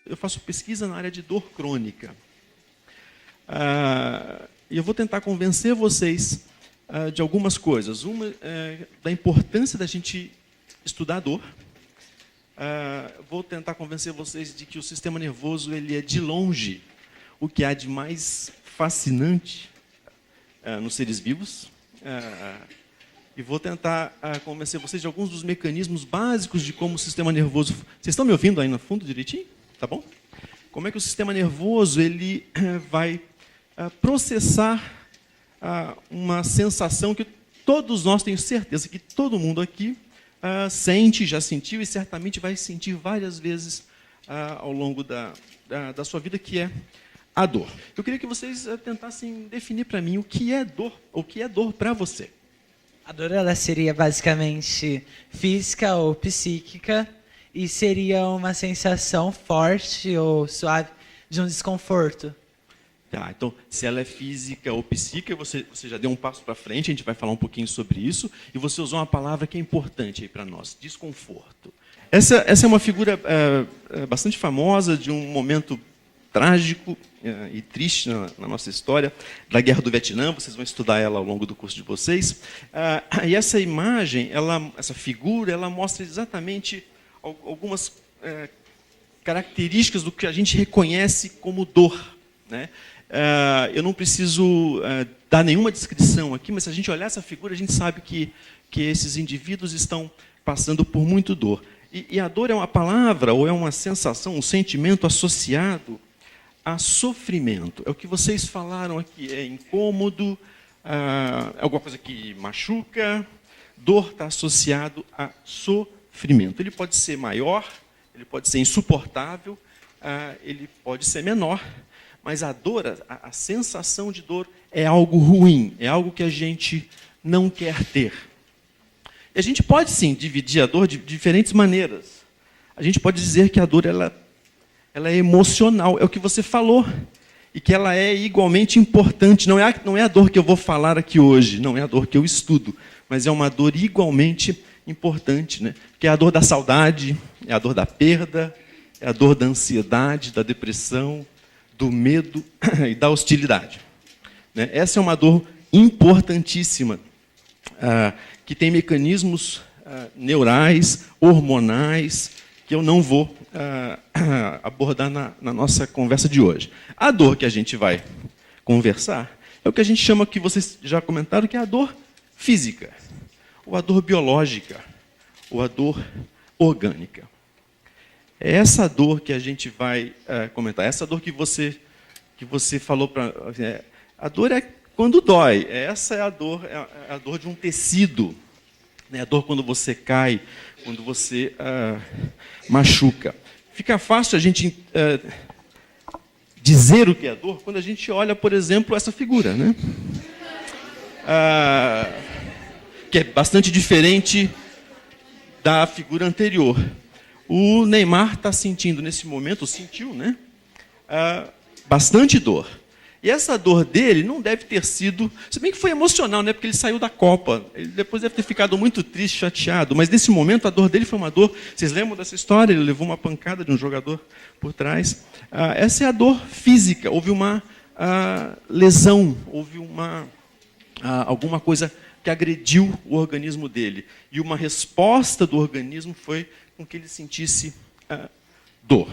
eu faço pesquisa na área de dor crônica. E eu vou tentar convencer vocês de algumas coisas. Uma, da importância da gente estudar a dor. Vou tentar convencer vocês de que o sistema nervoso ele é, de longe, o que há de mais fascinante nos seres vivos. E vou tentar convencer vocês de alguns dos mecanismos básicos de como o sistema nervoso... Vocês estão me ouvindo aí no fundo direitinho? Tá bom? Como é que o sistema nervoso ele vai processar uma sensação que todos nós, tenho certeza que todo mundo aqui sente, já sentiu e certamente vai sentir várias vezes ao longo da sua vida, que é a dor. Eu queria que vocês tentassem definir para mim o que é dor para você. A dor ela seria basicamente física ou psíquica e seria uma sensação forte ou suave de um desconforto. Tá, então, se ela é física ou psíquica, você já deu um passo para frente, a gente vai falar um pouquinho sobre isso, e você usou uma palavra que é importante aí para nós, desconforto. Essa é uma figura bastante famosa de um momento trágico e triste na nossa história, da Guerra do Vietnã. Vocês vão estudar ela ao longo do curso de vocês. E essa imagem, essa figura, ela mostra exatamente algumas características do que a gente reconhece como dor, né? Eu não preciso dar nenhuma descrição aqui, mas se a gente olhar essa figura, a gente sabe que esses indivíduos estão passando por muito dor. E a dor é uma palavra, ou é uma sensação, um sentimento associado a sofrimento. É o que vocês falaram aqui, é incômodo, é alguma coisa que machuca. Dor está associado a sofrimento. Ele pode ser maior, ele pode ser insuportável, ele pode ser menor, mas a dor, a sensação de dor é algo ruim, é algo que a gente não quer ter. E a gente pode, sim, dividir a dor de diferentes maneiras. A gente pode dizer que a dor ela é emocional, é o que você falou, e que ela é igualmente importante. Não é a dor que eu vou falar aqui hoje, não é a dor que eu estudo, mas é uma dor igualmente importante, né? Que é a dor da saudade, é a dor da perda, é a dor da ansiedade, da depressão, do medo e da hostilidade. Né? Essa é uma dor importantíssima, que tem mecanismos neurais, hormonais, que eu não vou abordar na nossa conversa de hoje. A dor que a gente vai conversar é o que a gente chama, que vocês já comentaram, que é a dor física, ou a dor biológica, ou a dor orgânica. É essa dor que a gente vai comentar, essa dor que você falou para... a dor é quando dói, essa é a dor de um tecido, né? A dor quando você cai, quando você machuca. Fica fácil a gente dizer o que é dor quando a gente olha, por exemplo, essa figura, né? Que é bastante diferente da figura anterior. O Neymar está sentindo nesse momento, sentiu, né? Bastante dor. E essa dor dele não deve ter sido... Se bem que foi emocional, né? Porque ele saiu da Copa. Ele depois deve ter ficado muito triste, chateado. Mas nesse momento a dor dele foi uma dor... Vocês lembram dessa história? Ele levou uma pancada de um jogador por trás. Essa é a dor física. Houve uma lesão, houve alguma coisa que agrediu o organismo dele. E uma resposta do organismo foi com que ele sentisse dor.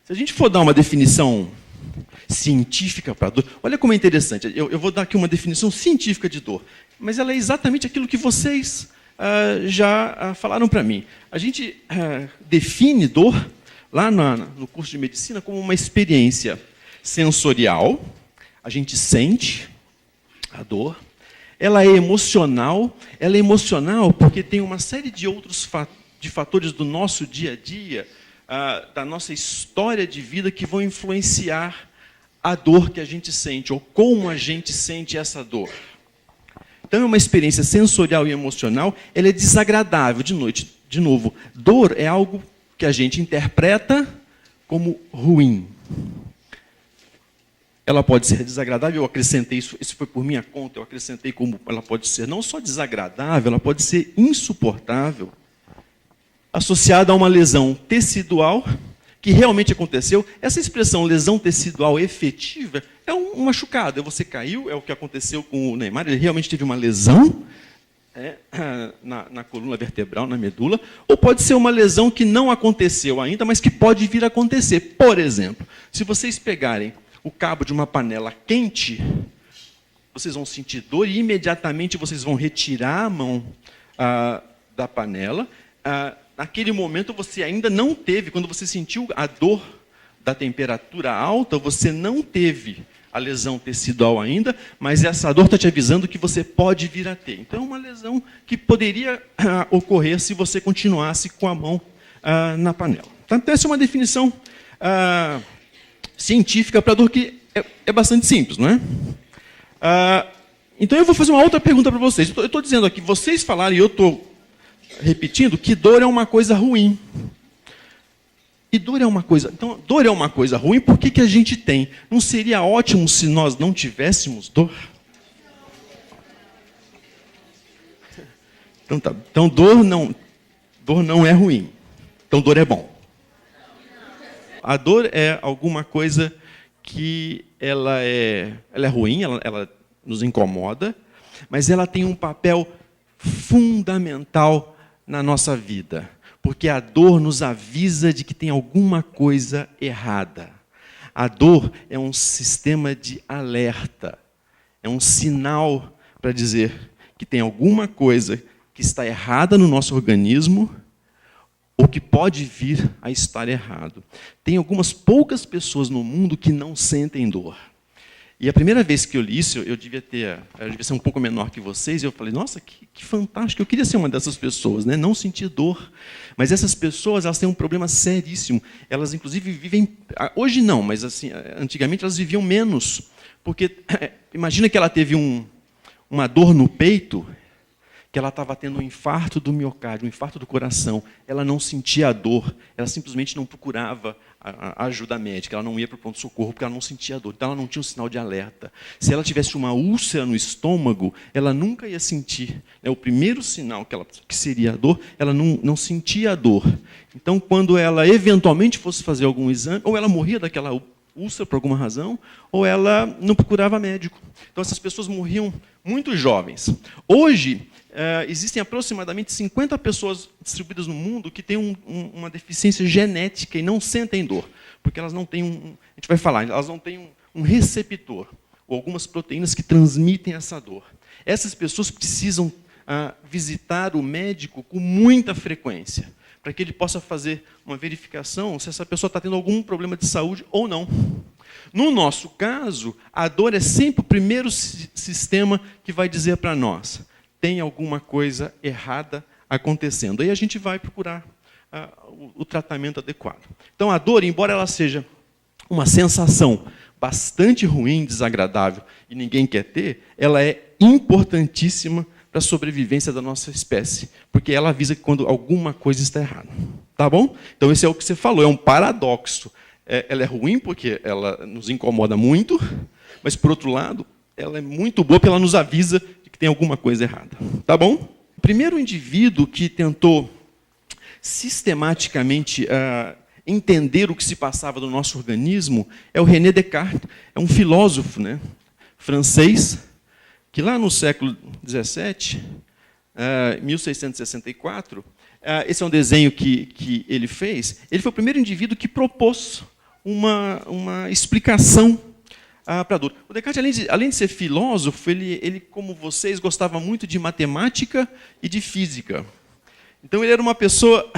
Se a gente for dar uma definição científica para a dor, olha como é interessante. Eu vou dar aqui uma definição científica de dor, mas ela é exatamente aquilo que vocês já falaram para mim. A gente define dor, lá no curso de medicina, como uma experiência sensorial. A gente sente a dor. Ela é emocional porque tem uma série de outros fatores do nosso dia a dia, da nossa história de vida, que vão influenciar a dor que a gente sente, ou como a gente sente essa dor. Então, é uma experiência sensorial e emocional, ela é desagradável. De novo, dor é algo que a gente interpreta como ruim. Ela pode ser desagradável, eu acrescentei isso foi por minha conta, eu acrescentei como ela pode ser não só desagradável, ela pode ser insuportável. associada a uma lesão tecidual que realmente aconteceu. Essa expressão lesão tecidual efetiva é um machucado. Você caiu, é o que aconteceu com o Neymar, ele realmente teve uma lesão na coluna vertebral, na medula, ou pode ser uma lesão que não aconteceu ainda, mas que pode vir a acontecer. Por exemplo, se vocês pegarem o cabo de uma panela quente, vocês vão sentir dor e imediatamente vocês vão retirar a mão da panela. Naquele momento você ainda não teve, quando você sentiu a dor da temperatura alta, você não teve a lesão tecidual ainda, mas essa dor está te avisando que você pode vir a ter. Então é uma lesão que poderia ocorrer se você continuasse com a mão na panela. Então essa é uma definição científica para a dor que é bastante simples, não é? Então eu vou fazer uma outra pergunta para vocês. Eu estou dizendo aqui, vocês falaram, e eu estou repetindo, que dor é uma coisa ruim. E dor é uma coisa... Então, dor é uma coisa ruim, por que a gente tem? Não seria ótimo se nós não tivéssemos dor? Então, tá. Então dor não é ruim. Então, dor é bom. A dor é alguma coisa que ela é ruim, ela nos incomoda, mas ela tem um papel fundamental na nossa vida. Porque a dor nos avisa de que tem alguma coisa errada. A dor é um sistema de alerta. É um sinal para dizer que tem alguma coisa que está errada no nosso organismo ou que pode vir a estar errado. Tem algumas poucas pessoas no mundo que não sentem dor. E a primeira vez que eu li isso, eu devia ser um pouco menor que vocês, e eu falei, nossa, que fantástico, eu queria ser uma dessas pessoas, né? Não sentir dor. Mas essas pessoas, elas têm um problema seríssimo. Elas, inclusive, vivem... Hoje não, mas assim, antigamente elas viviam menos. Porque, imagina que ela teve uma dor no peito, que ela estava tendo um infarto do miocárdio, um infarto do coração. Ela não sentia a dor, ela simplesmente não procurava a ajuda médica, ela não ia para o pronto-socorro porque ela não sentia dor, então ela não tinha um sinal de alerta. Se ela tivesse uma úlcera no estômago, ela nunca ia sentir, né, o primeiro sinal que seria a dor, ela não sentia a dor. Então, quando ela eventualmente fosse fazer algum exame, ou ela morria daquela úlcera por alguma razão, ou ela não procurava médico. Então, essas pessoas morriam muito jovens. Hoje, existem aproximadamente 50 pessoas distribuídas no mundo que têm uma deficiência genética e não sentem dor, porque elas não têm a gente vai falar, elas não têm um receptor, ou algumas proteínas que transmitem essa dor. Essas pessoas precisam visitar o médico com muita frequência, para que ele possa fazer uma verificação se essa pessoa está tendo algum problema de saúde ou não. No nosso caso, a dor é sempre o primeiro sistema que vai dizer para nós: tem alguma coisa errada acontecendo. Aí a gente vai procurar o tratamento adequado. Então, a dor, embora ela seja uma sensação bastante ruim, desagradável, e ninguém quer ter, ela é importantíssima para a sobrevivência da nossa espécie, porque ela avisa que quando alguma coisa está errada. Tá bom? Então, esse é o que você falou, é um paradoxo. Ela é ruim porque ela nos incomoda muito, mas, por outro lado, ela é muito boa porque ela nos avisa que tem alguma coisa errada. Tá bom? O primeiro indivíduo que tentou sistematicamente entender o que se passava no nosso organismo é o René Descartes. É um filósofo, né, francês, que lá no século XVII, 1664, esse é um desenho que ele fez. Ele foi o primeiro indivíduo que propôs uma explicação para a dor. O Descartes, além de ser filósofo, ele, como vocês, gostava muito de matemática e de física. Então, ele era uma pessoa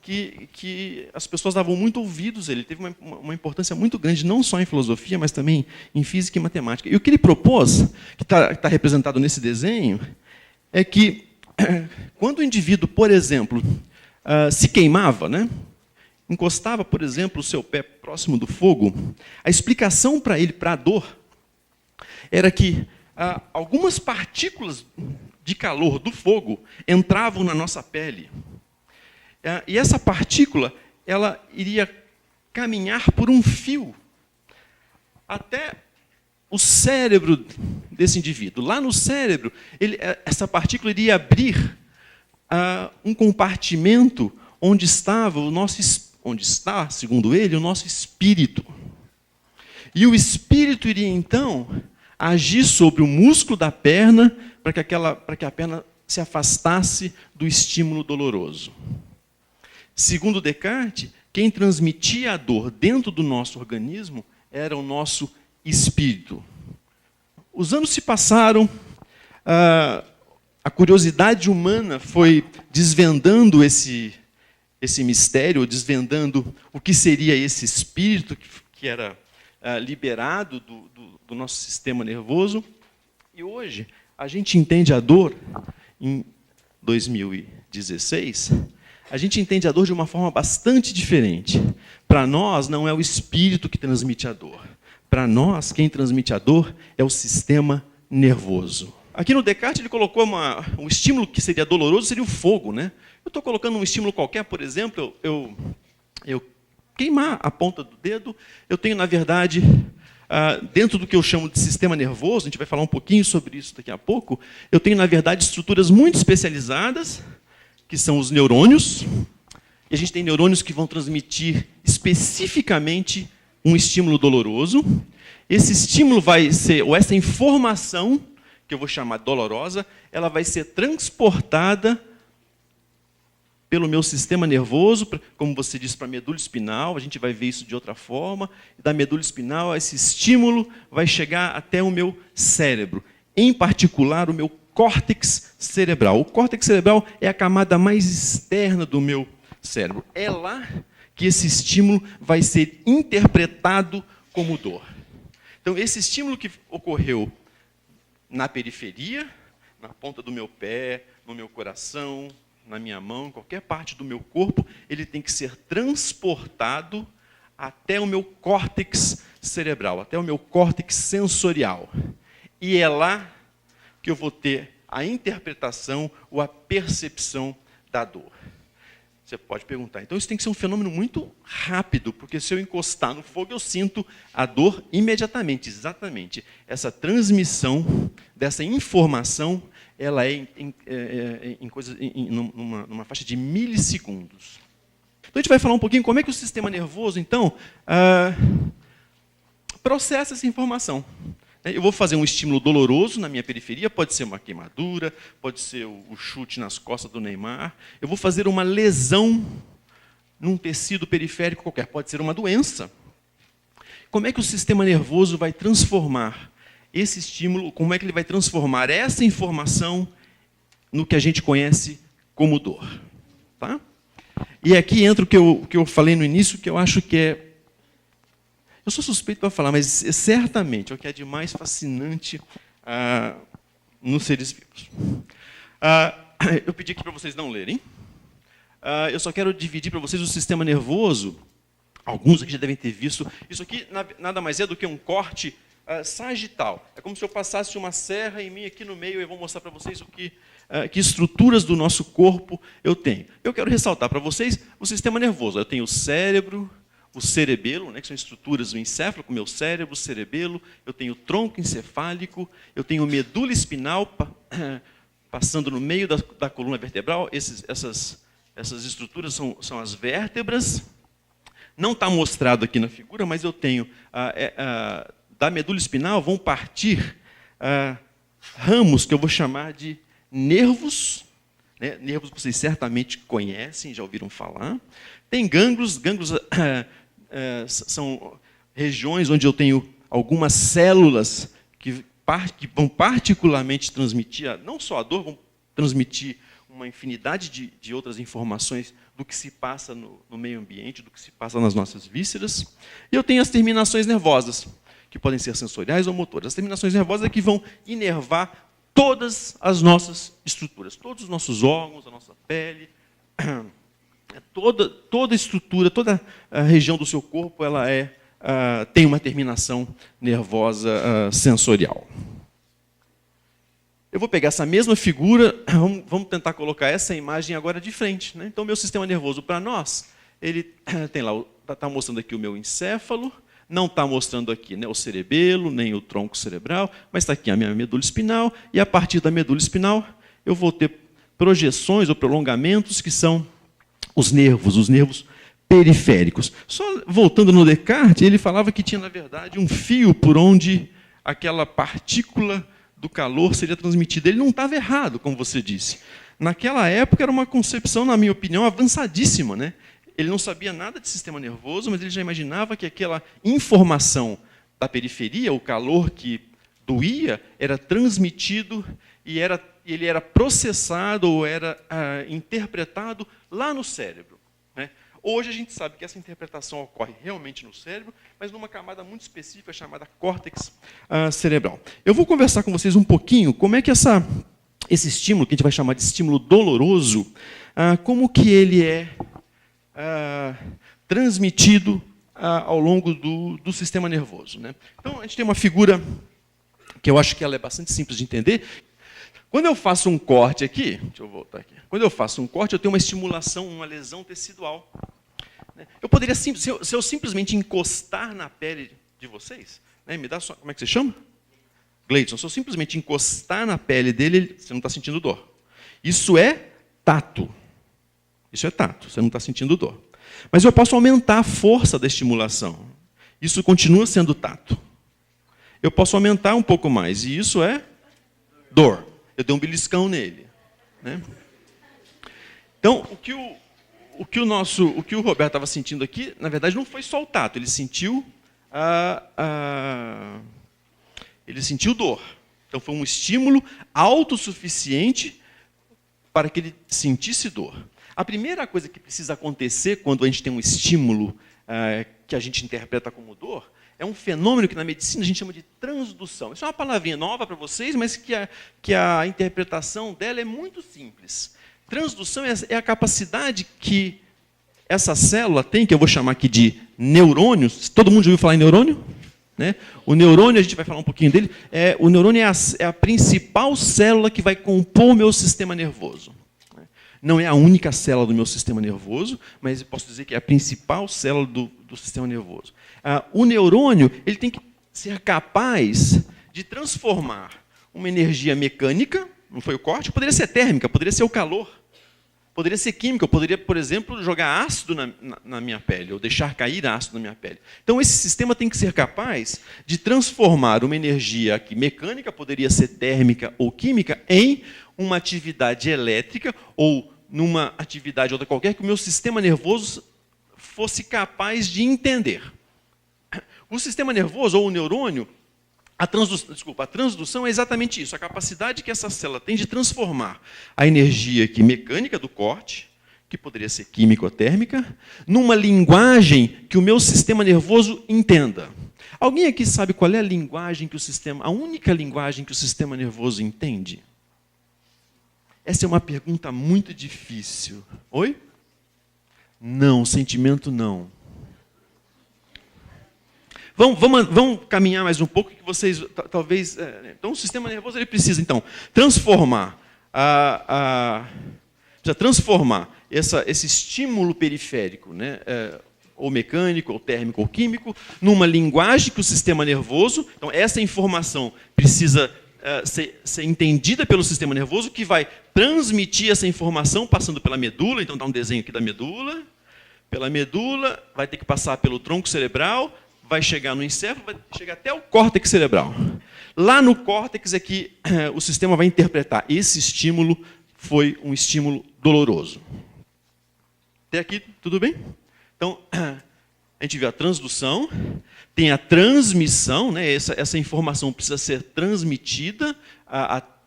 que as pessoas davam muito ouvidos a ele. Ele teve uma importância muito grande, não só em filosofia, mas também em física e matemática. E o que ele propôs, que está representado nesse desenho, é que quando o indivíduo, por exemplo, se queimava, né, encostava, por exemplo, o seu pé próximo do fogo, a explicação para ele, para a dor, era que algumas partículas de calor do fogo entravam na nossa pele. E essa partícula, ela iria caminhar por um fio até o cérebro desse indivíduo. Lá no cérebro, essa partícula iria abrir um compartimento onde estava onde está, segundo ele, o nosso espírito. E o espírito iria então agir sobre o músculo da perna para que a perna se afastasse do estímulo doloroso. Segundo Descartes, quem transmitia a dor dentro do nosso organismo era o nosso espírito. Os anos se passaram, a curiosidade humana foi desvendando esse mistério, desvendando o que seria esse espírito que era liberado do nosso sistema nervoso. E hoje a gente entende a dor, em 2016, a gente entende a dor de uma forma bastante diferente. Para nós, não é o espírito que transmite a dor. Para nós, quem transmite a dor é o sistema nervoso. Aqui no Descartes, ele colocou um estímulo que seria doloroso, seria o fogo, né? Eu estou colocando um estímulo qualquer, por exemplo, eu queimar a ponta do dedo, eu tenho, na verdade, dentro do que eu chamo de sistema nervoso, a gente vai falar um pouquinho sobre isso daqui a pouco, eu tenho, na verdade, estruturas muito especializadas, que são os neurônios, e a gente tem neurônios que vão transmitir especificamente um estímulo doloroso. Esse estímulo vai ser, ou essa informação, que eu vou chamar dolorosa, ela vai ser transportada pelo meu sistema nervoso, como você disse, para a medula espinal, a gente vai ver isso de outra forma, e da medula espinal, esse estímulo vai chegar até o meu cérebro, em particular o meu córtex cerebral. O córtex cerebral é a camada mais externa do meu cérebro. É lá que esse estímulo vai ser interpretado como dor. Então, esse estímulo que ocorreu na periferia, na ponta do meu pé, no meu coração, na minha mão, em qualquer parte do meu corpo, ele tem que ser transportado até o meu córtex cerebral, até o meu córtex sensorial. E é lá que eu vou ter a interpretação ou a percepção da dor. Você pode perguntar, então isso tem que ser um fenômeno muito rápido, porque se eu encostar no fogo, eu sinto a dor imediatamente. Exatamente. Essa transmissão dessa informação, ela é numa faixa de milissegundos. Então a gente vai falar um pouquinho como é que o sistema nervoso, então, processa essa informação. Eu vou fazer um estímulo doloroso na minha periferia, pode ser uma queimadura, pode ser o chute nas costas do Neymar. Eu vou fazer uma lesão num tecido periférico qualquer, pode ser uma doença. Como é que o sistema nervoso vai transformar esse estímulo, como é que ele vai transformar essa informação no que a gente conhece como dor? Tá? E aqui entra o que eu falei no início, que eu acho que é... Eu sou suspeito para falar, mas certamente é o que é de mais fascinante nos seres vivos. Eu pedi aqui para vocês não lerem. Eu só quero dividir para vocês o sistema nervoso. Alguns aqui já devem ter visto. Isso aqui nada mais é do que um corte sagital. É como se eu passasse uma serra em mim aqui no meio e eu vou mostrar para vocês que estruturas do nosso corpo eu tenho. Eu quero ressaltar para vocês o sistema nervoso. Eu tenho o cérebro, o cerebelo, né, que são estruturas do encéfalo, como meu cérebro, o cerebelo, eu tenho o tronco encefálico, eu tenho medula espinal passando no meio da coluna vertebral. Essas estruturas são as vértebras. Não está mostrado aqui na figura, mas eu tenho, da medula espinal vão partir ramos que eu vou chamar de nervos, né? Nervos que vocês certamente conhecem, já ouviram falar. Tem gânglios, são regiões onde eu tenho algumas células que vão particularmente transmitir, não só a dor, vão transmitir uma infinidade de outras informações do que se passa no meio ambiente, do que se passa nas nossas vísceras. E eu tenho as terminações nervosas, que podem ser sensoriais ou motoras. As terminações nervosas é que vão inervar todas as nossas estruturas, todos os nossos órgãos, a nossa pele, toda estrutura, toda a região do seu corpo, ela tem uma terminação nervosa sensorial. Eu vou pegar essa mesma figura, vamos tentar colocar essa imagem agora de frente, né? Então, meu sistema nervoso, para nós, ele tem lá, está mostrando aqui o meu encéfalo, não está mostrando aqui, né, o cerebelo, nem o tronco cerebral, mas está aqui a minha medula espinal, e a partir da medula espinal eu vou ter projeções ou prolongamentos que são os nervos periféricos. Só voltando no Descartes, ele falava que tinha, na verdade, um fio por onde aquela partícula do calor seria transmitida. Ele não estava errado, como você disse. Naquela época era uma concepção, na minha opinião, avançadíssima, né? Ele não sabia nada de sistema nervoso, mas ele já imaginava que aquela informação da periferia, o calor que doía, era transmitido e ele era processado ou era interpretado lá no cérebro, né? Hoje a gente sabe que essa interpretação ocorre realmente no cérebro, mas numa camada muito específica chamada córtex cerebral. Eu vou conversar com vocês um pouquinho como é que esse estímulo, que a gente vai chamar de estímulo doloroso, como que ele é transmitido ao longo do sistema nervoso, né? Então, a gente tem uma figura que eu acho que ela é bastante simples de entender. Quando eu faço um corte aqui, deixa eu voltar aqui. Quando eu faço um corte, eu tenho uma estimulação, uma lesão tecidual. Eu poderia, se eu simplesmente encostar na pele de vocês, né, me dá só, como é que você chama? Gleidson. Se eu simplesmente encostar na pele dele, você não está sentindo dor. Isso é tato. Isso é tato, você não está sentindo dor. Mas eu posso aumentar a força da estimulação. Isso continua sendo tato. Eu posso aumentar um pouco mais, e isso é dor. Eu dei um beliscão nele, né? Então, o que o Roberto estava sentindo aqui, na verdade, não foi só o tato. Ele sentiu dor. Então, foi um estímulo autossuficiente para que ele sentisse dor. A primeira coisa que precisa acontecer quando a gente tem um estímulo que a gente interpreta como dor é um fenômeno que na medicina a gente chama de transdução. Isso é uma palavrinha nova para vocês, mas que a interpretação dela é muito simples. Transdução é a capacidade que essa célula tem, que eu vou chamar aqui de neurônios. Todo mundo já ouviu falar em neurônio? Né? O neurônio, a gente vai falar um pouquinho dele, o neurônio é a principal célula que vai compor o meu sistema nervoso. Não é a única célula do meu sistema nervoso, mas eu posso dizer que é a principal célula do sistema nervoso. O neurônio ele tem que ser capaz de transformar uma energia mecânica, não foi o corte, poderia ser térmica, poderia ser o calor, poderia ser química, eu poderia, por exemplo, jogar ácido na minha pele, ou deixar cair ácido na minha pele. Então, esse sistema tem que ser capaz de transformar uma energia que mecânica, poderia ser térmica ou química, em uma atividade elétrica, ou numa atividade outra qualquer, que o meu sistema nervoso fosse capaz de entender. O sistema nervoso, ou o neurônio, a transdução é exatamente isso, a capacidade que essa célula tem de transformar a energia aqui mecânica do corte, que poderia ser química ou térmica, numa linguagem que o meu sistema nervoso entenda. Alguém aqui sabe qual é a linguagem a única linguagem que o sistema nervoso entende? Essa é uma pergunta muito difícil. Oi? Não, sentimento não. Vamos caminhar mais um pouco, que vocês talvez... Então, o sistema nervoso ele precisa, então, transformar esse estímulo periférico, né, ou mecânico, ou térmico, ou químico, numa linguagem que o sistema nervoso... Então, essa informação precisa ser entendida pelo sistema nervoso, que vai transmitir essa informação passando pela medula. Então, dá um desenho aqui da medula. Pela medula, vai ter que passar pelo tronco cerebral, vai chegar no encéfalo, vai chegar até o córtex cerebral. Lá no córtex é que o sistema vai interpretar. Esse estímulo foi um estímulo doloroso. Até aqui, tudo bem? Então, a gente viu a transdução, tem a transmissão, né? Essa informação precisa ser transmitida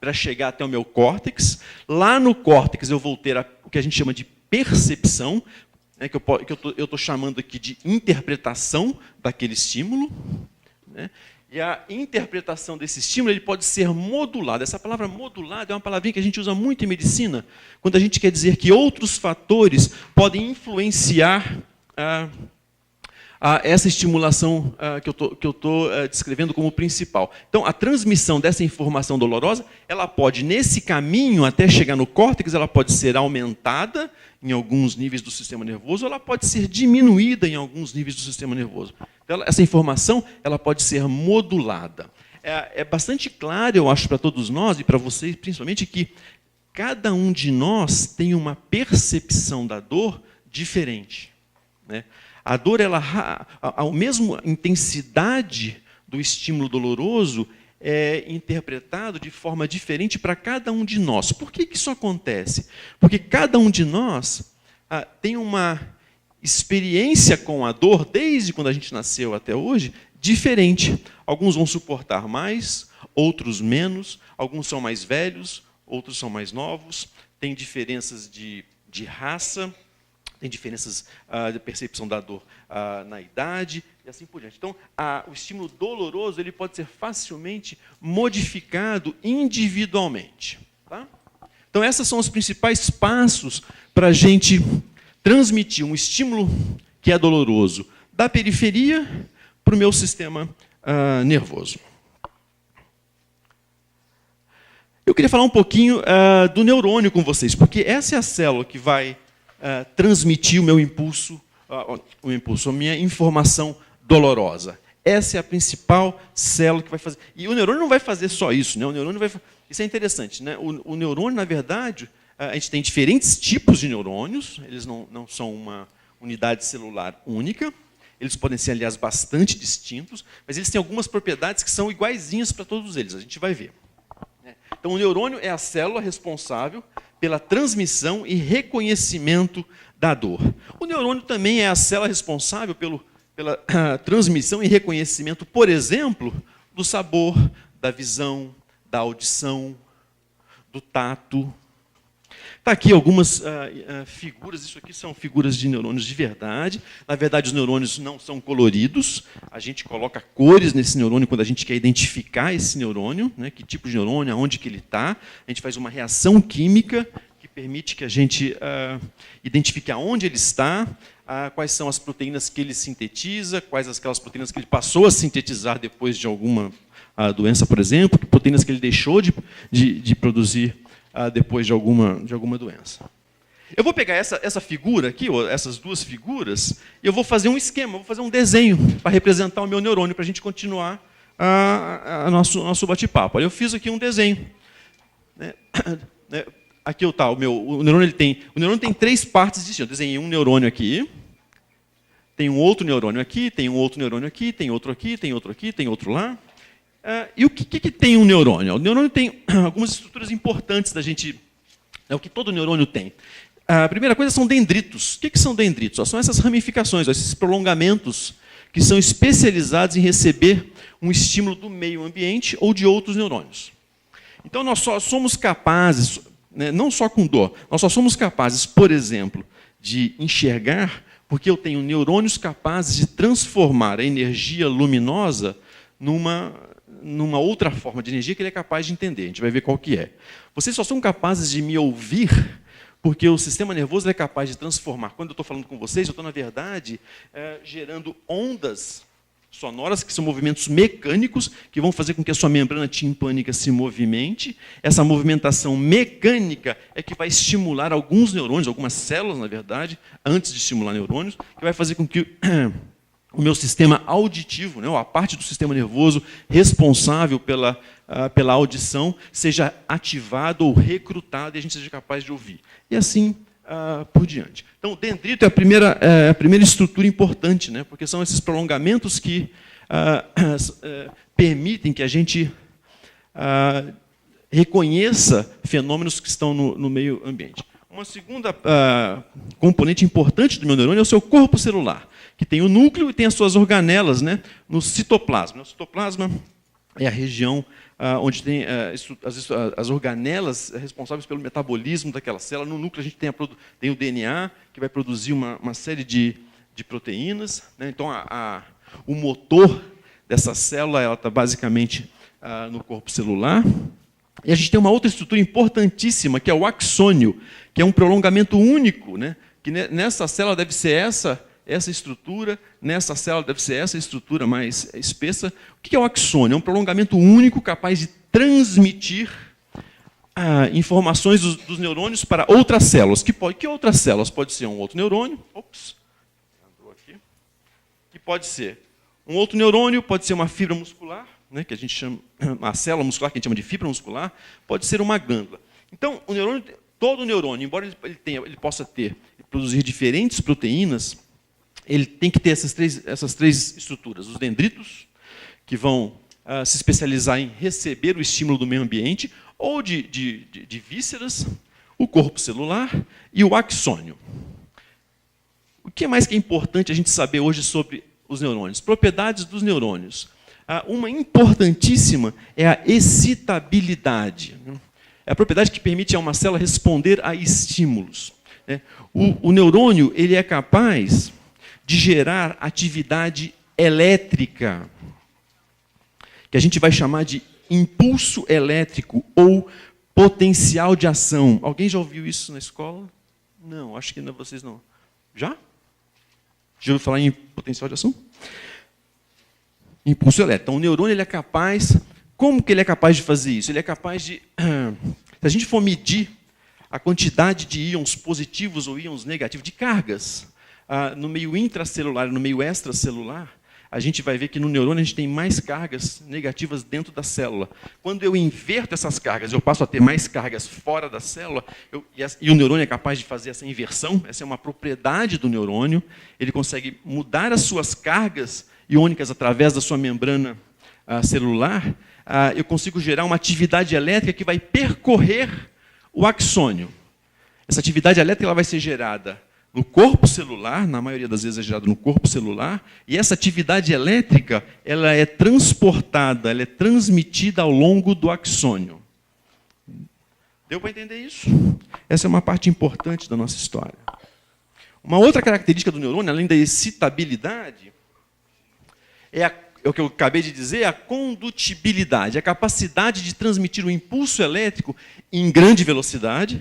para chegar até o meu córtex. Lá no córtex eu vou ter o que a gente chama de percepção, né, que eu estou chamando aqui de interpretação daquele estímulo, né? E a interpretação desse estímulo ele pode ser modulado. Essa palavra modulado é uma palavrinha que a gente usa muito em medicina, quando a gente quer dizer que outros fatores podem influenciar essa estimulação que eu estou descrevendo como principal. Então, a transmissão dessa informação dolorosa, ela pode, nesse caminho até chegar no córtex, ela pode ser aumentada em alguns níveis do sistema nervoso, ou ela pode ser diminuída em alguns níveis do sistema nervoso. Então, essa informação ela pode ser modulada. É bastante claro, eu acho, para todos nós, e para vocês principalmente, que cada um de nós tem uma percepção da dor diferente, né? A dor, a mesma intensidade do estímulo doloroso é interpretado de forma diferente para cada um de nós. Por que isso acontece? Porque cada um de nós tem uma experiência com a dor, desde quando a gente nasceu até hoje, diferente. Alguns vão suportar mais, outros menos, alguns são mais velhos, outros são mais novos, tem diferenças de raça, tem diferenças de percepção da dor na idade, e assim por diante. Então, o estímulo doloroso ele pode ser facilmente modificado individualmente. Tá? Então, esses são os principais passos para a gente transmitir um estímulo que é doloroso da periferia para o meu sistema nervoso. Eu queria falar um pouquinho do neurônio com vocês, porque essa é a célula que vai transmitir o meu impulso, a minha informação dolorosa. Essa é a principal célula que vai fazer. E o neurônio não vai fazer só isso, né? O neurônio vai. Isso é interessante, né? O neurônio, na verdade, a gente tem diferentes tipos de neurônios. Eles não são uma unidade celular única. Eles podem ser, aliás, bastante distintos, mas eles têm algumas propriedades que são iguaizinhas para todos eles. A gente vai ver. Então, o neurônio é a célula responsável pela transmissão e reconhecimento da dor. O neurônio também é a célula responsável pela transmissão e reconhecimento, por exemplo, do sabor, da visão, da audição, do tato. Está aqui algumas figuras, isso aqui são figuras de neurônios de verdade. Na verdade, os neurônios não são coloridos. A gente coloca cores nesse neurônio quando a gente quer identificar esse neurônio, né, que tipo de neurônio, aonde que ele está. A gente faz uma reação química que permite que a gente identifique aonde ele está, quais são as proteínas que ele sintetiza, quais aquelas proteínas que ele passou a sintetizar depois de alguma doença, por exemplo, que proteínas que ele deixou de produzir depois de alguma doença. Eu vou pegar essa figura aqui, ou essas duas figuras, e eu vou fazer um esquema, vou fazer um desenho para representar o meu neurônio, para a gente continuar nosso bate-papo. Eu fiz aqui um desenho. Aqui está o neurônio. O neurônio tem 3 partes distintas. Eu desenhei um neurônio aqui, tem um outro neurônio aqui, tem um outro neurônio aqui, tem outro aqui, tem outro aqui, tem outro lá. E o que tem um neurônio? O neurônio tem algumas estruturas importantes da gente. É o que todo neurônio tem. A primeira coisa são dendritos. O que são dendritos? São essas ramificações, esses prolongamentos que são especializados em receber um estímulo do meio ambiente ou de outros neurônios. Então, nós só somos capazes, né, não só com dor, nós só somos capazes, por exemplo, de enxergar porque eu tenho neurônios capazes de transformar a energia luminosa numa outra forma de energia que ele é capaz de entender. A gente vai ver qual que é. Vocês só são capazes de me ouvir porque o sistema nervoso é capaz de transformar. Quando eu estou falando com vocês, eu estou, na verdade, gerando ondas sonoras, que são movimentos mecânicos, que vão fazer com que a sua membrana timpânica se movimente. Essa movimentação mecânica é que vai estimular alguns neurônios, algumas células, na verdade, antes de estimular neurônios, que vai fazer com que o meu sistema auditivo, né, a parte do sistema nervoso responsável pela audição, seja ativado ou recrutado e a gente seja capaz de ouvir. E assim por diante. Então, o dendrito é a primeira estrutura importante, né, porque são esses prolongamentos que permitem que a gente reconheça fenômenos que estão no meio ambiente. Uma segunda componente importante do meu neurônio é o seu corpo celular, que tem o núcleo e tem as suas organelas, né, no citoplasma. O citoplasma é a região onde tem as organelas responsáveis pelo metabolismo daquela célula. No núcleo a gente tem o DNA, que vai produzir uma série de proteínas, né? Então, o motor dessa célula está basicamente no corpo celular. E a gente tem uma outra estrutura importantíssima, que é o axônio, que é um prolongamento único, né? Que nessa célula deve ser essa estrutura, nessa célula deve ser essa estrutura mais espessa. O que é o axônio? É um prolongamento único capaz de transmitir informações dos neurônios para outras células. Que outras células? Pode ser um outro neurônio, que pode ser um outro neurônio, pode ser uma fibra muscular, né, que a gente chama, a célula muscular que a gente chama de fibra muscular, pode ser uma glândula. Então, o neurônio todo neurônio, embora ele possa produzir diferentes proteínas, ele tem que ter essas três estruturas. Os dendritos, que vão se especializar em receber o estímulo do meio ambiente, ou de vísceras, o corpo celular e o axônio. O que mais que é importante a gente saber hoje sobre os neurônios? Propriedades dos neurônios. Uma importantíssima é a excitabilidade. É a propriedade que permite a uma célula responder a estímulos. O neurônio ele é capaz de gerar atividade elétrica, que a gente vai chamar de impulso elétrico ou potencial de ação. Alguém já ouviu isso na escola? Não, acho que vocês não. Já? Já ouviu falar em potencial de ação? Impulso elétrico. Então, o neurônio ele é capaz... Como que ele é capaz de fazer isso? Ele é capaz de... Se a gente for medir a quantidade de íons positivos ou íons negativos, de cargas, no meio intracelular e no meio extracelular, a gente vai ver que no neurônio a gente tem mais cargas negativas dentro da célula. Quando eu inverto essas cargas, eu passo a ter mais cargas fora da célula, e o neurônio é capaz de fazer essa inversão, essa é uma propriedade do neurônio, ele consegue mudar as suas cargas iônicas através da sua membrana celular, eu consigo gerar uma atividade elétrica que vai percorrer o axônio. Essa atividade elétrica ela vai ser gerada no corpo celular, na maioria das vezes é gerado no corpo celular, e essa atividade elétrica ela é transportada, ela é transmitida ao longo do axônio. Deu para entender isso? Essa é uma parte importante da nossa história. Uma outra característica do neurônio, além da excitabilidade, é o que eu acabei de dizer, a condutibilidade, a capacidade de transmitir o impulso elétrico em grande velocidade.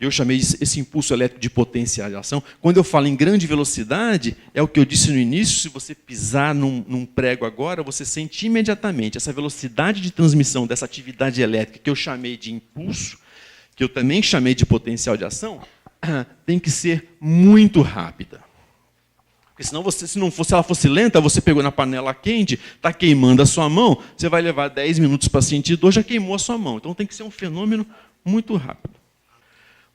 Eu chamei esse impulso elétrico de potencialização. Quando eu falo em grande velocidade, é o que eu disse no início, se você pisar num prego agora, você sente imediatamente essa velocidade de transmissão dessa atividade elétrica, que eu chamei de impulso, que eu também chamei de potencial de ação, tem que ser muito rápida. Porque senão, se ela fosse lenta, você pegou na panela quente, está queimando a sua mão, você vai levar 10 minutos para sentir dor, já queimou a sua mão. Então tem que ser um fenômeno muito rápido.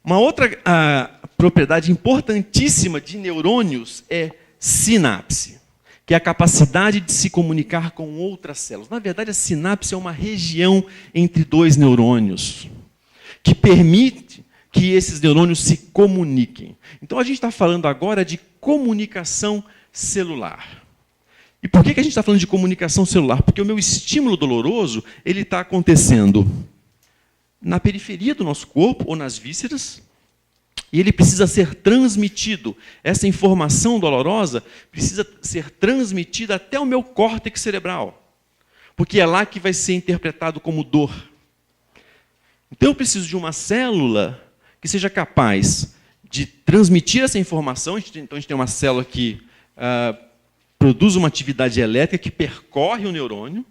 Uma outra propriedade importantíssima de neurônios é sinapse, que é a capacidade de se comunicar com outras células. Na verdade, a sinapse é uma região entre dois neurônios, que permite que esses neurônios se comuniquem. Então, a gente está falando agora de comunicação celular. E por que a gente está falando de comunicação celular? Porque o meu estímulo doloroso ele está acontecendo na periferia do nosso corpo, ou nas vísceras, e ele precisa ser transmitido. Essa informação dolorosa precisa ser transmitida até o meu córtex cerebral, porque é lá que vai ser interpretado como dor. Então eu preciso de uma célula que seja capaz de transmitir essa informação. Então a gente tem uma célula que produz uma atividade elétrica que percorre o neurônio,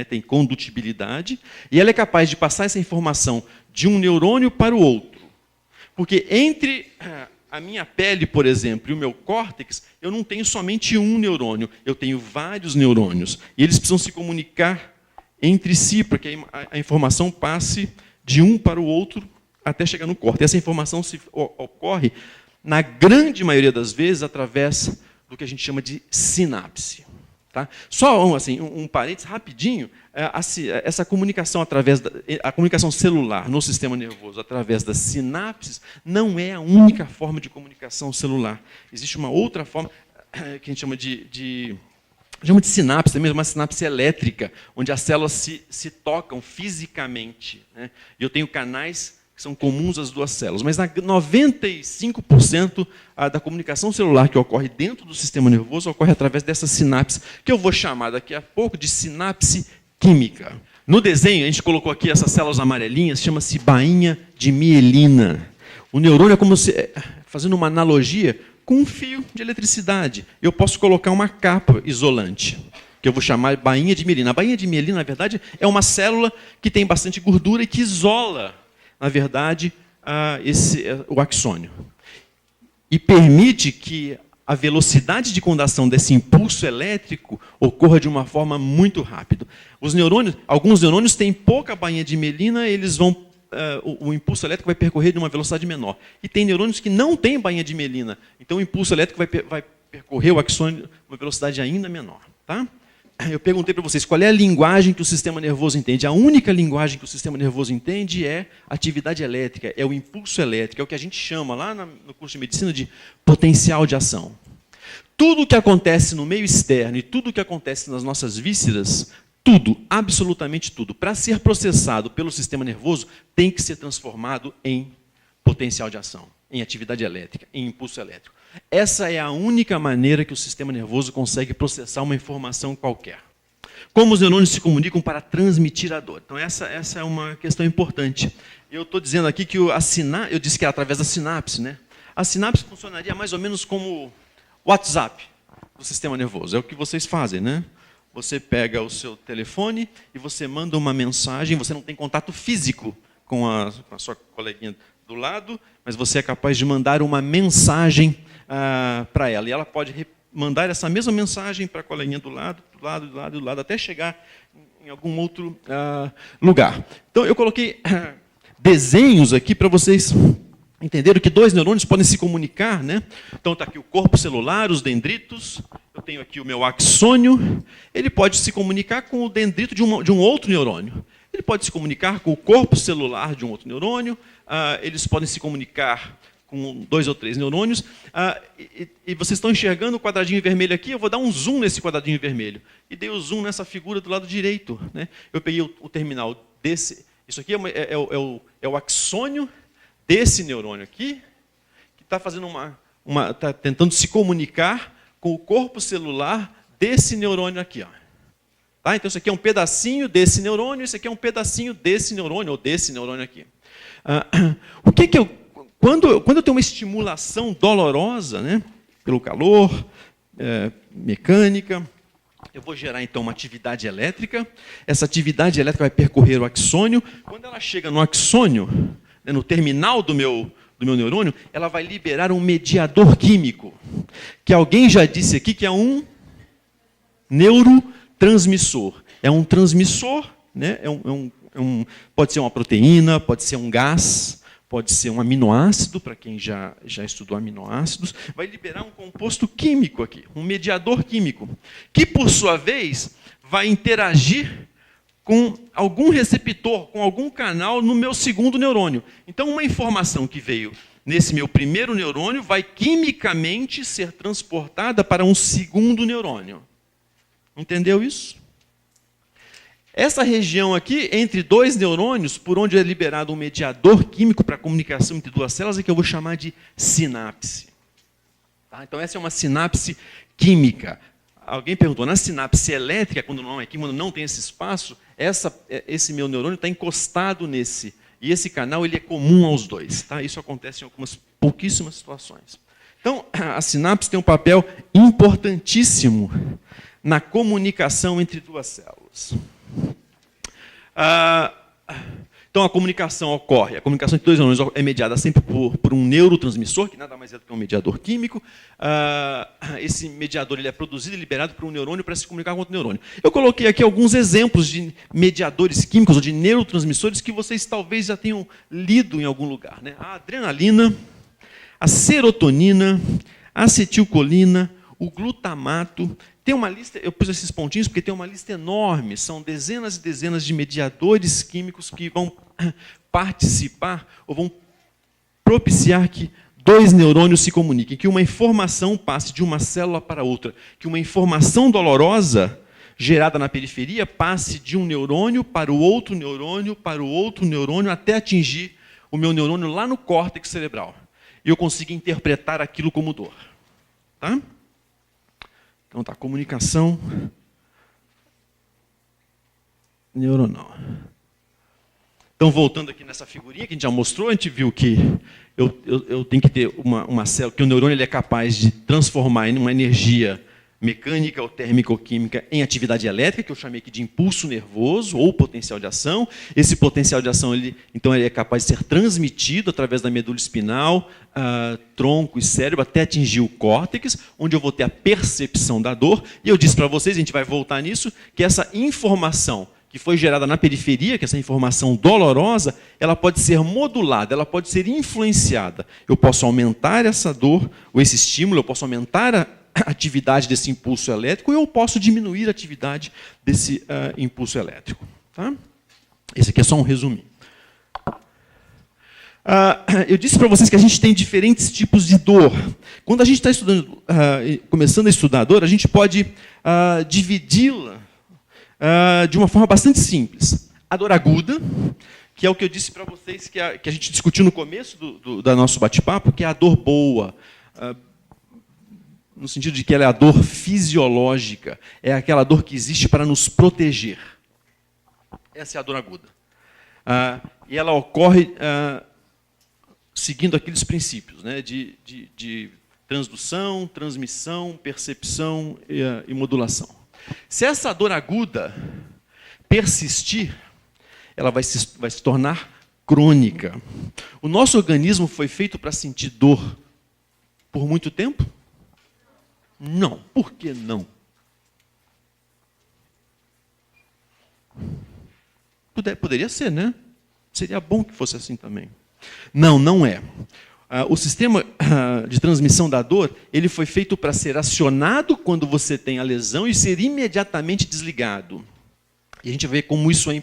tem condutibilidade, e ela é capaz de passar essa informação de um neurônio para o outro. Porque entre a minha pele, por exemplo, e o meu córtex, eu não tenho somente um neurônio, eu tenho vários neurônios. E eles precisam se comunicar entre si, para que a informação passe de um para o outro até chegar no córtex. Essa informação ocorre, na grande maioria das vezes, através do que a gente chama de sinapse. Tá? Só um parênteses rapidinho, essa comunicação a comunicação celular no sistema nervoso através das sinapses não é a única forma de comunicação celular. Existe uma outra forma que a gente chama de sinapse, também uma sinapse elétrica, onde as células se tocam fisicamente. Né? E eu tenho canais que são comuns às duas células. Mas 95% da comunicação celular que ocorre dentro do sistema nervoso ocorre através dessa sinapse, que eu vou chamar daqui a pouco de sinapse química. No desenho, a gente colocou aqui essas células amarelinhas, chama-se bainha de mielina. O neurônio é como se, fazendo uma analogia, com um fio de eletricidade. Eu posso colocar uma capa isolante, que eu vou chamar bainha de mielina. A bainha de mielina, na verdade, é uma célula que tem bastante gordura e que isola, na verdade, o axônio. E permite que a velocidade de condução desse impulso elétrico ocorra de uma forma muito rápida. Alguns neurônios têm pouca bainha de mielina, eles vão o impulso elétrico vai percorrer de uma velocidade menor. E tem neurônios que não têm bainha de mielina. Então o impulso elétrico vai percorrer o axônio uma velocidade ainda menor. Tá? Eu perguntei para vocês qual é a linguagem que o sistema nervoso entende. A única linguagem que o sistema nervoso entende é atividade elétrica, é o impulso elétrico, é o que a gente chama lá no curso de medicina de potencial de ação. Tudo o que acontece no meio externo e tudo o que acontece nas nossas vísceras, tudo, absolutamente tudo, para ser processado pelo sistema nervoso, tem que ser transformado em potencial de ação, em atividade elétrica, em impulso elétrico. Essa é a única maneira que o sistema nervoso consegue processar uma informação qualquer. Como os neurônios se comunicam para transmitir a dor? Então, essa é uma questão importante. Eu estou dizendo aqui que eu disse que é através da sinapse, né? A sinapse funcionaria mais ou menos como o WhatsApp do sistema nervoso. É o que vocês fazem, né? Você pega o seu telefone e você manda uma mensagem, você não tem contato físico com a sua coleguinha do lado, mas você é capaz de mandar uma mensagem para ela. E ela pode mandar essa mesma mensagem para a coleguinha do lado, até chegar em algum outro lugar. Então, eu coloquei desenhos aqui para vocês entenderam que dois neurônios podem se comunicar, né? Então está aqui o corpo celular, os dendritos. Eu tenho aqui o meu axônio. Ele pode se comunicar com o dendrito de um outro neurônio. Ele pode se comunicar com o corpo celular de um outro neurônio. Eles podem se comunicar com 2 ou 3 neurônios. E vocês estão enxergando o quadradinho vermelho aqui. Eu vou dar um zoom nesse quadradinho vermelho. E dei o zoom nessa figura do lado direito, né? Eu peguei o terminal desse. Isso aqui é o axônio desse neurônio aqui, que está fazendo tá tentando se comunicar com o corpo celular desse neurônio aqui. Ó. Tá? Então, isso aqui é um pedacinho desse neurônio, isso aqui é um pedacinho desse neurônio, ou desse neurônio aqui. Quando eu tenho uma estimulação dolorosa, né, pelo calor, mecânica, eu vou gerar, então, uma atividade elétrica. Essa atividade elétrica vai percorrer o axônio. Quando ela chega no axônio, no terminal do meu neurônio, ela vai liberar um mediador químico, que alguém já disse aqui que é um neurotransmissor. É um transmissor, né? Pode ser uma proteína, pode ser um gás, pode ser um aminoácido, para quem já estudou aminoácidos, vai liberar um composto químico aqui, um mediador químico, que, por sua vez, vai interagir com algum receptor, com algum canal no meu segundo neurônio. Então, uma informação que veio nesse meu primeiro neurônio vai quimicamente ser transportada para um segundo neurônio. Entendeu isso? Essa região aqui, entre 2 neurônios, por onde é liberado um mediador químico para a comunicação entre 2 células, é que eu vou chamar de sinapse. Tá? Então, essa é uma sinapse química. Alguém perguntou, na sinapse elétrica, quando não tem esse espaço, esse meu neurônio está encostado nesse. E esse canal ele é comum aos 2. Tá? Isso acontece em algumas pouquíssimas situações. Então, a sinapse tem um papel importantíssimo na comunicação entre 2 células. Então, a comunicação ocorre. A comunicação entre 2 neurônios é mediada sempre por um neurotransmissor, que nada mais é do que um mediador químico. Esse mediador ele é produzido e liberado por um neurônio para se comunicar com outro neurônio. Eu coloquei aqui alguns exemplos de mediadores químicos ou de neurotransmissores que vocês talvez já tenham lido em algum lugar, né? A adrenalina, a serotonina, a acetilcolina, o glutamato. Tem uma lista, eu pus esses pontinhos porque tem uma lista enorme, são dezenas e dezenas de mediadores químicos que vão participar ou vão propiciar que 2 neurônios se comuniquem, que uma informação passe de uma célula para outra, que uma informação dolorosa gerada na periferia passe de um neurônio para o outro neurônio, para o outro neurônio, até atingir o meu neurônio lá no córtex cerebral. E eu consigo interpretar aquilo como dor. Tá? Então, tá, comunicação neuronal. Então, voltando aqui nessa figurinha que a gente já mostrou, a gente viu que eu tenho que ter uma célula, que o neurônio ele é capaz de transformar em uma energia mecânica ou térmica ou química em atividade elétrica, que eu chamei aqui de impulso nervoso ou potencial de ação. Esse potencial de ação então ele é capaz de ser transmitido através da medula espinal, tronco e cérebro até atingir o córtex, onde eu vou ter a percepção da dor. E eu disse para vocês, a gente vai voltar nisso, que essa informação que foi gerada na periferia, que essa informação dolorosa, ela pode ser modulada, ela pode ser influenciada. Eu posso aumentar essa dor, ou esse estímulo, eu posso aumentar a atividade desse impulso elétrico, ou eu posso diminuir a atividade desse impulso elétrico. Tá? Esse aqui é só um resuminho. Eu disse para vocês que a gente tem diferentes tipos de dor. Quando a gente está estudando, começando a estudar a dor, a gente pode dividi-la de uma forma bastante simples. A dor aguda, que é o que eu disse para vocês, que a gente discutiu no começo do nosso bate-papo, que é a dor boa, no sentido de que ela é a dor fisiológica, é aquela dor que existe para nos proteger. Essa é a dor aguda. E ela ocorre seguindo aqueles princípios, né, de transdução, transmissão, percepção e modulação. Se essa dor aguda persistir, ela vai se tornar crônica. O nosso organismo foi feito para sentir dor por muito tempo? Não. Por que não? Poderia ser, né? Seria bom que fosse assim também. Não, não é. O sistema de transmissão da dor, ele foi feito para ser acionado quando você tem a lesão e ser imediatamente desligado. E a gente vê como isso é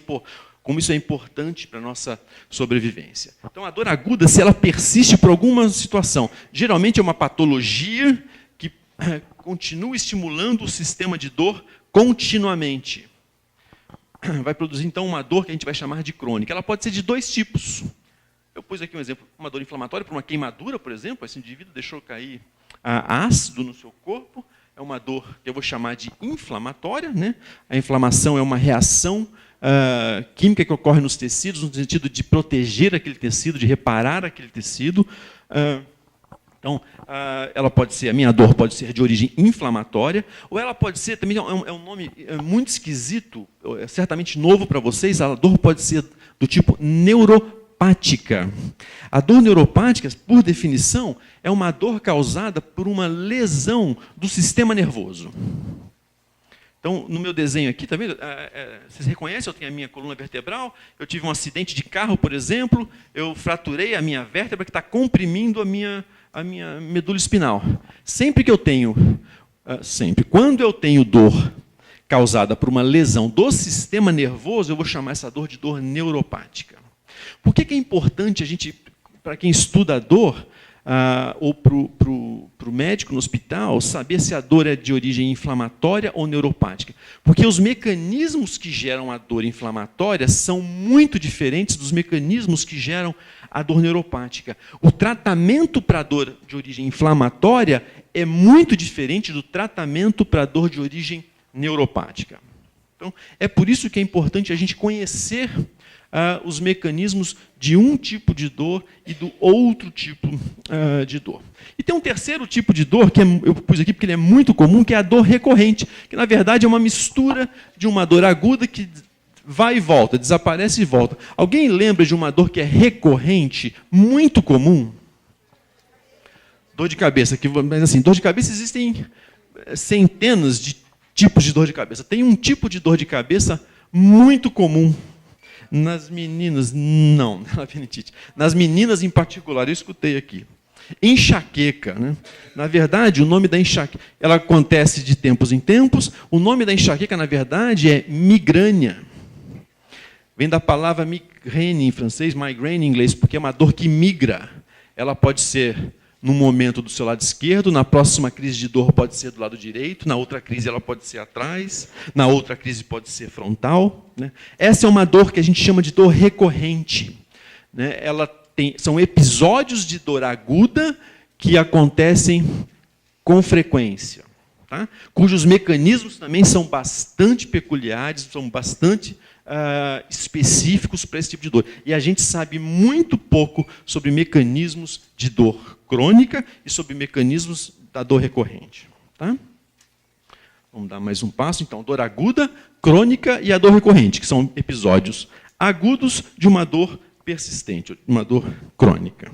importante para a nossa sobrevivência. Então, a dor aguda, se ela persiste por alguma situação, geralmente é uma patologia que continua estimulando o sistema de dor continuamente. Vai produzir, então, uma dor que a gente vai chamar de crônica. Ela pode ser de dois tipos. Eu pus aqui um exemplo, uma dor inflamatória, por uma queimadura, por exemplo. Esse indivíduo deixou cair ácido no seu corpo. É uma dor que eu vou chamar de inflamatória, né? A inflamação é uma reação química que ocorre nos tecidos, no sentido de proteger aquele tecido, de reparar aquele tecido. Então, a minha dor pode ser de origem inflamatória, ou ela pode ser, também é um nome muito esquisito, certamente novo para vocês, a dor pode ser do tipo neuropática. A dor neuropática, por definição, é uma dor causada por uma lesão do sistema nervoso. Então, no meu desenho aqui, tá vendo? Vocês reconhecem? Eu tenho a minha coluna vertebral, eu tive um acidente de carro, por exemplo, eu fraturei a minha vértebra que está comprimindo a minha medula espinal. Quando eu tenho dor causada por uma lesão do sistema nervoso, eu vou chamar essa dor de dor neuropática. Por que é importante a gente, para quem estuda a dor, ou para o médico no hospital, saber se a dor é de origem inflamatória ou neuropática? Porque os mecanismos que geram a dor inflamatória são muito diferentes dos mecanismos que geram a dor neuropática. O tratamento para a dor de origem inflamatória é muito diferente do tratamento para a dor de origem neuropática. Então, é por isso que é importante a gente conhecer os mecanismos de um tipo de dor e do outro tipo de dor. E tem um terceiro tipo de dor, que eu pus aqui porque ele é muito comum, que é a dor recorrente, que na verdade é uma mistura de uma dor aguda que vai e volta, desaparece e volta. Alguém lembra de uma dor que é recorrente, muito comum? Dor de cabeça. Mas assim, dor de cabeça existem centenas de tipos de dor de cabeça. Tem um tipo de dor de cabeça muito comum. Nas meninas, não, labirintite. Nas meninas em particular, eu escutei aqui. Enxaqueca, né? Na verdade, o nome da enxaqueca, ela acontece de tempos em tempos. O nome da enxaqueca, na verdade, é migrânia. Vem da palavra migraine em francês, migraine em inglês, porque é uma dor que migra. Ela pode ser no momento do seu lado esquerdo, na próxima crise de dor pode ser do lado direito, na outra crise ela pode ser atrás, na outra crise pode ser frontal. Né? Essa é uma dor que a gente chama de dor recorrente. Né? São episódios de dor aguda que acontecem com frequência, tá? Cujos mecanismos também são bastante peculiares, são bastante específicos para esse tipo de dor. E a gente sabe muito pouco sobre mecanismos de dor crônica e sobre mecanismos da dor recorrente. Tá? Vamos dar mais um passo. Então, dor aguda, crônica e a dor recorrente, que são episódios agudos de uma dor persistente, uma dor crônica.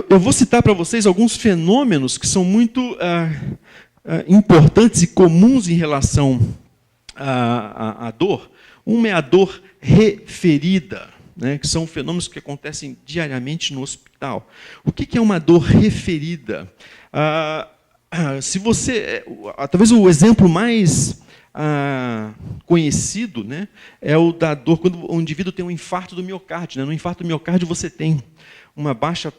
Eu vou citar para vocês alguns fenômenos que são muito importantes e comuns em relação a dor. Uma é a dor referida, né, que são fenômenos que acontecem diariamente no hospital. O que é uma dor referida? Se você, talvez o exemplo mais conhecido, né, é o da dor quando o indivíduo tem um infarto do miocárdio. Né? No infarto do miocárdio você tem uma baixa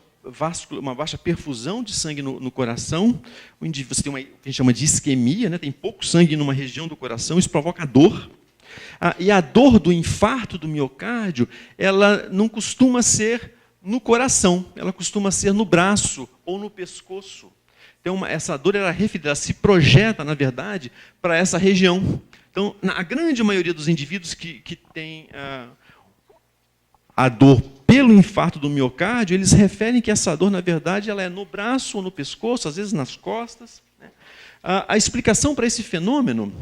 perfusão de sangue no coração, você tem o que a gente chama de isquemia, né? Tem pouco sangue numa região do coração, isso provoca dor. E a dor do infarto do miocárdio, ela não costuma ser no coração, ela costuma ser no braço ou no pescoço. Então, essa dor ela se projeta, na verdade, para essa região. Então, a grande maioria dos indivíduos que têm a dor pelo infarto do miocárdio, eles referem que essa dor, na verdade, ela é no braço ou no pescoço, às vezes nas costas. Né? A explicação para esse fenômeno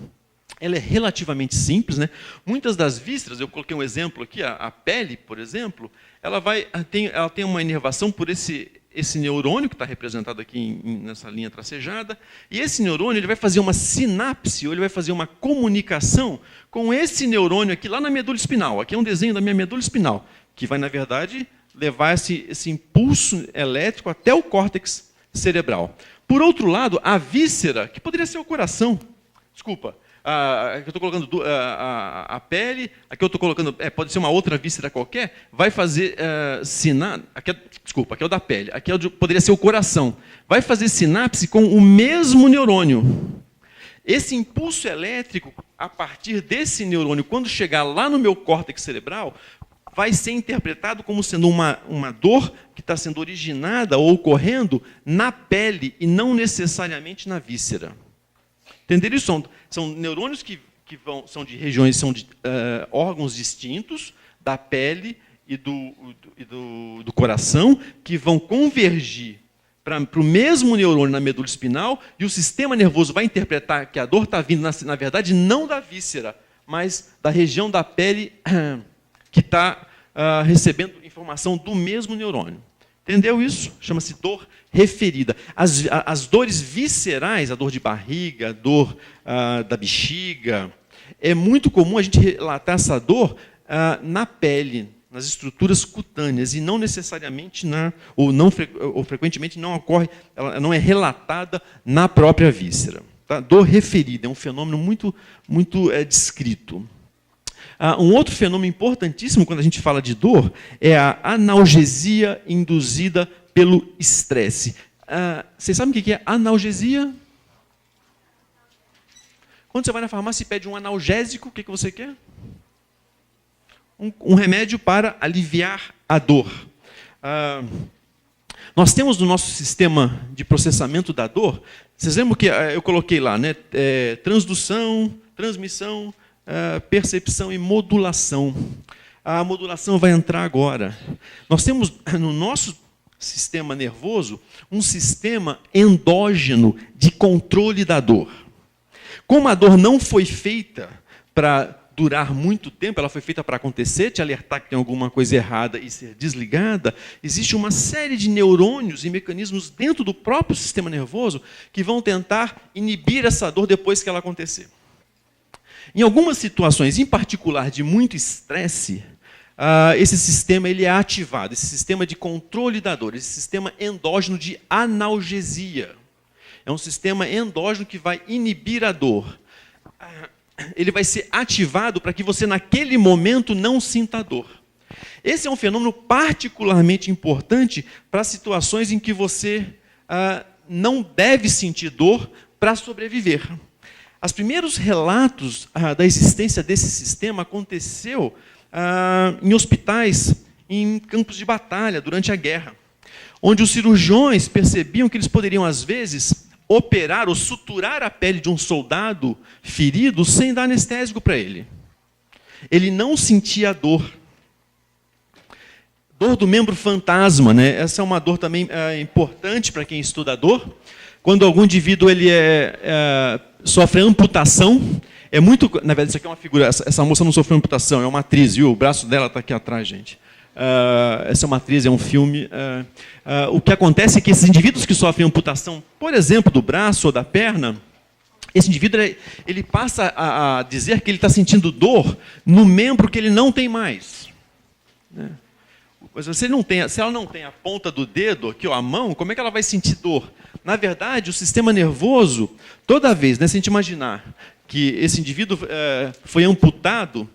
ela é relativamente simples. Né? Muitas das vísceras, eu coloquei um exemplo aqui, a pele, por exemplo, ela tem uma inervação por esse neurônio, que está representado aqui nessa linha tracejada, e esse neurônio ele vai fazer uma sinapse, ou ele vai fazer uma comunicação com esse neurônio aqui, lá na medula espinal. Aqui é um desenho da minha medula espinal, que vai, na verdade, levar esse impulso elétrico até o córtex cerebral. Por outro lado, a víscera, que poderia ser o coração, desculpa, aqui eu estou colocando a pele, aqui eu estou colocando, pode ser uma outra víscera qualquer, vai fazer aqui é o da pele, aqui poderia ser o coração, vai fazer sinapse com o mesmo neurônio. Esse impulso elétrico, a partir desse neurônio, quando chegar lá no meu córtex cerebral, vai ser interpretado como sendo uma dor que está sendo originada ou ocorrendo na pele e não necessariamente na víscera. Entenderam isso? São neurônios que são de regiões, são de órgãos distintos da pele e do coração, que vão convergir para o mesmo neurônio na medula espinal, e o sistema nervoso vai interpretar que a dor está vindo, na verdade, não da víscera, mas da região da pele que está recebendo informação do mesmo neurônio. Entendeu isso? Chama-se dor referida. As dores viscerais, a dor de barriga, a dor da bexiga, é muito comum a gente relatar essa dor na pele, nas estruturas cutâneas, e não necessariamente, ou frequentemente não ocorre, ela não é relatada na própria víscera. Tá? Dor referida é um fenômeno muito, muito descrito. Um outro fenômeno importantíssimo quando a gente fala de dor é a analgesia induzida pelo estresse. Vocês sabem o que é analgesia? Quando você vai na farmácia e pede um analgésico, o que você quer? Um remédio para aliviar a dor. Nós temos no nosso sistema de processamento da dor, vocês lembram que eu coloquei lá, né? Transdução, transmissão, percepção e modulação. A modulação vai entrar agora. Nós temos no nosso sistema nervoso um sistema endógeno de controle da dor. Como a dor não foi feita para durar muito tempo, ela foi feita para acontecer, te alertar que tem alguma coisa errada e ser desligada, existe uma série de neurônios e mecanismos dentro do próprio sistema nervoso que vão tentar inibir essa dor depois que ela acontecer. Em algumas situações, em particular de muito estresse, esse sistema ele é ativado, esse sistema de controle da dor, esse sistema endógeno de analgesia. É um sistema endógeno que vai inibir a dor. Ele vai ser ativado para que você, naquele momento, não sinta a dor. Esse é um fenômeno particularmente importante para situações em que você não deve sentir dor para sobreviver. Os primeiros relatos da existência desse sistema aconteceu em hospitais, em campos de batalha, durante a guerra, onde os cirurgiões percebiam que eles poderiam, às vezes, operar ou suturar a pele de um soldado ferido sem dar anestésico para ele. Ele não sentia dor. Dor do membro fantasma, né? Essa é uma dor também importante para quem estuda a dor. Quando algum indivíduo sofre amputação, na verdade, isso aqui é uma figura, essa moça não sofreu amputação, é uma atriz, viu? O braço dela está aqui atrás, gente. Essa é uma atriz, é um filme. O que acontece é que esses indivíduos que sofrem amputação, por exemplo, do braço ou da perna, esse indivíduo ele passa a dizer que ele está sentindo dor no membro que ele não tem mais. Mas se ela não tem a ponta do dedo, aqui, ó, a mão, como é que ela vai sentir dor? Na verdade, o sistema nervoso, toda vez, se a gente imaginar que esse indivíduo foi amputado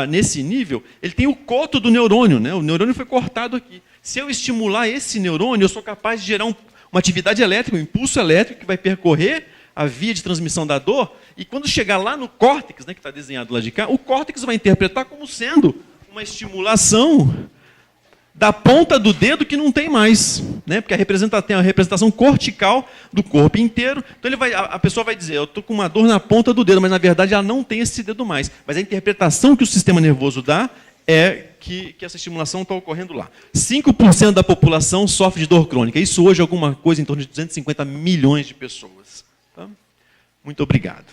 nesse nível, ele tem o coto do neurônio, o neurônio foi cortado aqui. Se eu estimular esse neurônio, eu sou capaz de gerar uma atividade elétrica, um impulso elétrico que vai percorrer a via de transmissão da dor, e quando chegar lá no córtex, que está desenhado lá de cá, o córtex vai interpretar como sendo uma estimulação da ponta do dedo que não tem mais, porque tem a representação cortical do corpo inteiro. Então a pessoa vai dizer, eu estou com uma dor na ponta do dedo, mas na verdade ela não tem esse dedo mais. Mas a interpretação que o sistema nervoso dá é que essa estimulação está ocorrendo lá. 5% da população sofre de dor crônica. Isso hoje é alguma coisa em torno de 250 milhões de pessoas. Tá? Muito obrigado.